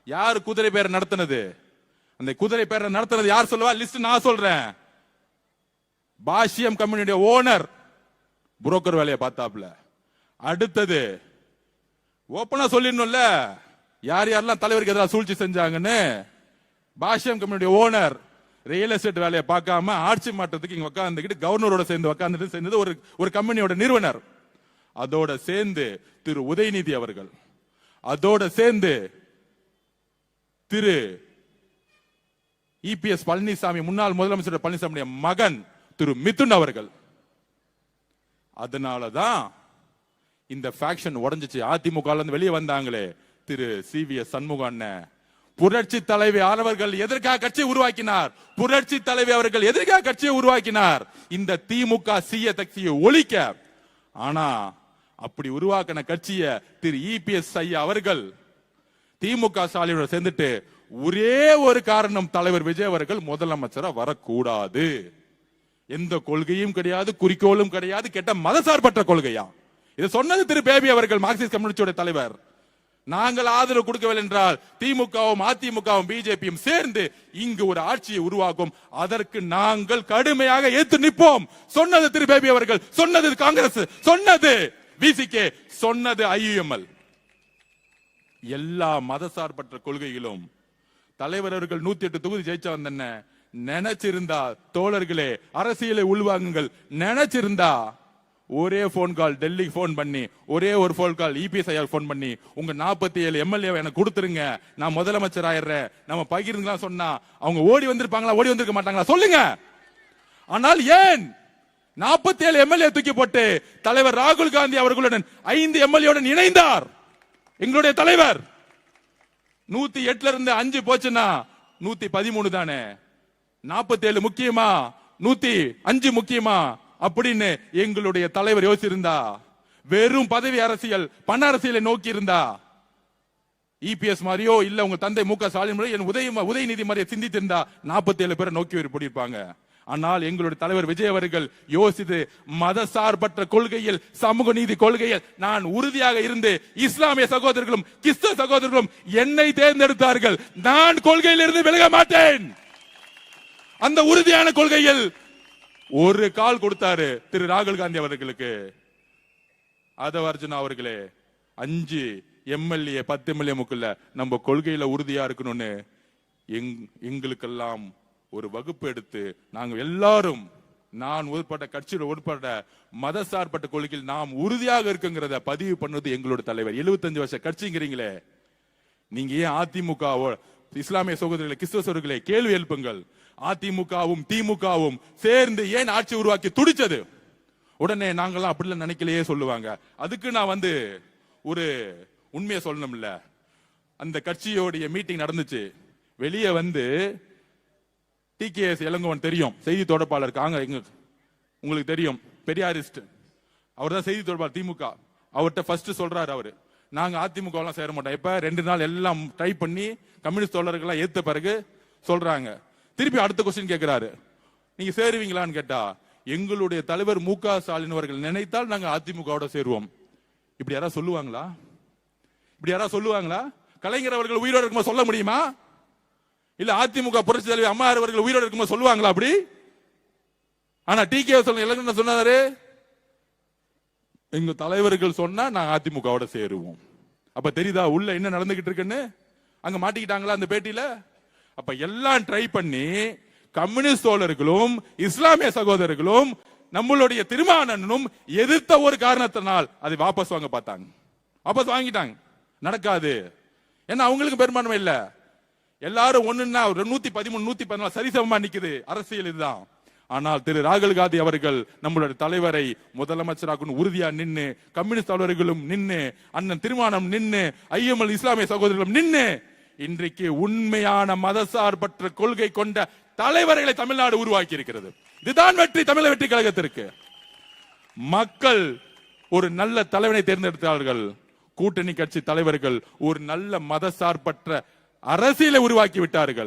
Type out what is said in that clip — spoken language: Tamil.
யாரு குதிரை பேரை நடத்தினது? அந்த குதிரை பேரை நடத்தினது யார் சொல்லுவா? லிஸ்ட் நான் சொல்றேன். பாஷ்யம் கம்பெனியுடைய ஓனர் புரோக்கர் வேலையை பார்த்தாப்ல. அடுத்தது ஓப்பனா சொல்லிடணும்ல யார் யாரெல்லாம் தலைவருக்கு எதிராக சூழ்ச்சி செஞ்சாங்கன்னு. பாஷ்யம் கம்பெனியுடைய ஓனர் ரியல் எஸ்டேட் வேலையை பார்க்காம ஆட்சி மாற்றத்துக்கு இங்க உட்காந்துக்கிட்டு கவர்னரோட சேர்ந்து உட்கார்ந்துட்டு சேர்ந்தது ஒரு கம்பெனியோட நிறுவனர். அதோட சேர்ந்து திரு உதயநிதி அவர்கள், அதோட சேர்ந்து திரு இபிஎஸ் பழனிசாமி, முன்னாள் முதலமைச்சர் பழனிசாமியுடைய மகன் திரு மிதுன் அவர்கள். அதனாலதான் இந்த ஃபேக்ஷன் உடைஞ்சிச்சு. அதிமுக இருந்து வெளியே வந்தாங்களே திரு சிவிஎஸ் சண்முகம் அண்ணன், புரட்சி தலைவி அவர்கள் எதற்காக கட்சியை உருவாக்கினார்? புரட்சி தலைவி அவர்கள் எதற்காக கட்சியை உருவாக்கினார்? இந்த திமுக சீய கட்சியை ஒழிக்க. ஆனா அப்படி உருவாக்கின கட்சியை திரு இபிஎஸ் ஐயா அவர்கள் திமுக ஸ்டாலினோட சேர்ந்துட்டு ஒரே ஒரு காரணம், தலைவர் விஜய் அவர்கள் முதலமைச்சரா வரக்கூடாது. எந்த கொள்கையும் கிடையாது, குறிக்கோளும் கிடையாது, கெட்ட மதசார்பற்ற கொள்கையா. இதை சொன்னது திரு பேபி அவர்கள், மார்க்சிஸ்ட் கம்யூனிஸ்டோட தலைவர். நாங்கள் ஆதரவு கொடுக்கவில்லை என்றால் திமுகவும் அதிமுகவும் பிஜேபியும் சேர்ந்து இங்கு ஒரு ஆட்சியை உருவாக்கும். அதற்கு நாங்கள் கடுமையாக ஏற்று நிற்போம். சொன்னது திரு பேபி அவர்கள், சொன்னது காங்கிரஸ், சொன்னது விசிகே, சொன்னது ஐயுஎம்எல். எல்லா மதசார்பற்ற கொள்கைகளும் தலைவர் அவர்கள் 108 தொகுதி ஜெயிச்சா வந்தன. நினைச்சிருந்தா தோழர்களே, அரசியலை உள்வாங்குங்கள். நினைச்சிருந்தா ஒரே போன் கால் டெல்லிக்கு போன் பண்ணி, ஒரே ஒரு போன் கால் இபிஎஸ் ஐயா போன் பண்ணி, உங்க 47 எம்எல்ஏ எனக்கு கொடுத்துருங்க, நான் முதலமைச்சர் ஆயிடுறேன், நம்ம பகிர்ந்துலாம் சொன்னா அவங்க ஓடி வந்திருப்பாங்களா? ஓடி வந்திருக்க மாட்டாங்களா? சொல்லுங்க. ஆனால் ஏன் 47 எம்எல்ஏ தூக்கி போட்டு தலைவர் ராகுல் காந்தி அவர்களுடன் 5 எம்எல்ஏ இணைந்தார்? எங்களுடைய தலைவர் 108 இருந்து 5 போச்சுன்னா 113 தானே. 47 முக்கியமா 105 முக்கியமா அப்படின்னு எங்களுடைய தலைவர் யோசிச்சிருந்தா, வெறும் பதவி அரசியல் பண அரசியலை நோக்கி இருந்தா, இபிஎஸ் மாதிரியோ இல்ல உங்க தந்தை மு க ஸ்டாலின் உதயநிதி மாதிரியே சிந்தித்திருந்தா 47 பேரை நோக்கி போயிருப்பாங்க. ஆனால் எங்களுடைய தலைவர் விஜய் அவர்கள் யோசித்து மதசார்பற்ற கொள்கையில், சமூக நீதி கொள்கையில் நான் உறுதியாக இருந்து இஸ்லாமிய சகோதரர்களும் கிறிஸ்தவ சகோதரர்களும் என்னை தேர்ந்தெடுத்தார்கள். நான் கொள்கையில் இருந்து விலக மாட்டேன். அந்த உறுதியான கொள்கையில் ஒரு கால் கொடுத்தாரு திரு ராகுல் காந்தி அவர்களுக்கு. அதவர்ஜுனா அவர்களே, 5 எம்எல்ஏ 10 எம்எல்ஏ முக்குள்ள நம்ம கொள்கையில உறுதியா இருக்கணும்னு எங்களுக்கெல்லாம் ஒரு வகுப்பு எடுத்து நாங்க எல்லாரும், நான் உட்பட்ட கட்சியோட உட்பட்ட மதசார்பற்ற கொள்கையில் நாம் உறுதியாக இருக்குங்கிறத பதிவு பண்ணது எங்களுடைய தலைவர். 75 வருஷ கட்சிங்கிறீங்களே, நீங்க ஏன் அதிமுக இஸ்லாமிய சகோதரர்களை கிறிஸ்தவ சகோதரர்களை கேள்வி எழுப்புங்கள். அதிமுகவும் திமுகவும் சேர்ந்து ஏன் ஆட்சி உருவாக்கி துடிச்சது? உடனே நாங்கெல்லாம் அப்படிலாம் நினைக்கலையே சொல்லுவாங்க. அதுக்கு நான் ஒரு உண்மையை சொல்லணும்ல. அந்த கட்சியோடைய மீட்டிங் நடந்துச்சு. வெளியே டிகேஎஸ் இளங்கோவன் தெரியும், செய்தி தொடர்பாளர், உங்களுக்கு தெரியும், பெரியாரிஸ்ட். அவர் தான் செய்தி தொடர்பாளர் திமுக. அவர்கிட்ட ஃபர்ஸ்ட் சொல்றாரு, அவரு நாங்க அதிமுக எல்லாம் சேர மாட்டோம். இப்ப 2 நாள் எல்லாம் ட்ரை பண்ணி கம்யூனிஸ்ட் தோழர்கள் ஏத்த பிறகு சொல்றாங்க. திருப்பி அடுத்த கொஸ்டின் கேட்கிறாரு, நீங்க சேருவீங்களான்னு கேட்டா, எங்களுடைய தலைவர் மு க ஸ்டாலின் அவர்கள் நினைத்தால் நாங்க அதிமுகவோட சேருவோம். இப்படி யாராவது சொல்லுவாங்களா? இப்படி யாராவது சொல்லுவாங்களா? கலைஞர் அவர்கள் உயிரோடு இருக்கும்போது சொல்ல முடியுமா? இல்ல அதிமுக புரட்சி தலைவர் அம்மா அவர்கள் உயிரோடு இருக்கும்போது சொல்லுவாங்களா அப்படி? ஆனா டிகே சொல்ல சொன்னாரு, எங்க தலைவர்கள் சொன்னா நாங்க அதிமுகவோட சேருவோம். அப்ப தெரியுதா உள்ள என்ன நடந்துகிட்டு இருக்குன்னு? அங்க மாட்டிக்கிட்டாங்களா அந்த பேட்டியில? அப்ப எல்லாம் ட்ரை பண்ணி கம்யூனிஸ்ட் தோழர்களும் இஸ்லாமிய சகோதரர்களும் நம்மளுடைய திருமாவளவனும் எதிர்த்த ஒரு காரணத்தினால் அதை வாபஸ் வாங்க பார்த்தாங்க. வாபஸ் வாங்கிட்டாங்க. நடக்காது. ஏன்னா அவங்களுக்கு பெரும்பான்மை இல்ல. எல்லாரும் ஒண்ணுன்னா 113 114 சரிசமமா நிக்குது. அரசியல் இதுதான். ஆனால் திரு ராகுல் காந்தி அவர்கள் நம்மளுடைய தலைவரை முதலமைச்சராக உறுதியா நின்று, கம்யூனிஸ்ட் தலைவர்களும் நின்று, அண்ணன் திருமானம் நின்று, ஐஎம்எல் இஸ்லாமிய சகோதரர்களும் நின்று, இன்றைக்கு உண்மையான மதசார்பற்ற கொள்கை கொண்ட தலைவர்களை தமிழ்நாடு உருவாக்கி இருக்கிறது. இதுதான் வெற்றி தமிழக வெற்றி கழகத்திற்கு. மக்கள் ஒரு நல்ல தலைவனை தேர்ந்தெடுத்தார்கள். கூட்டணி கட்சி தலைவர்கள் ஒரு நல்ல மதசார்பற்ற அரசியலை உருவாக்கி விட்டார்கள்.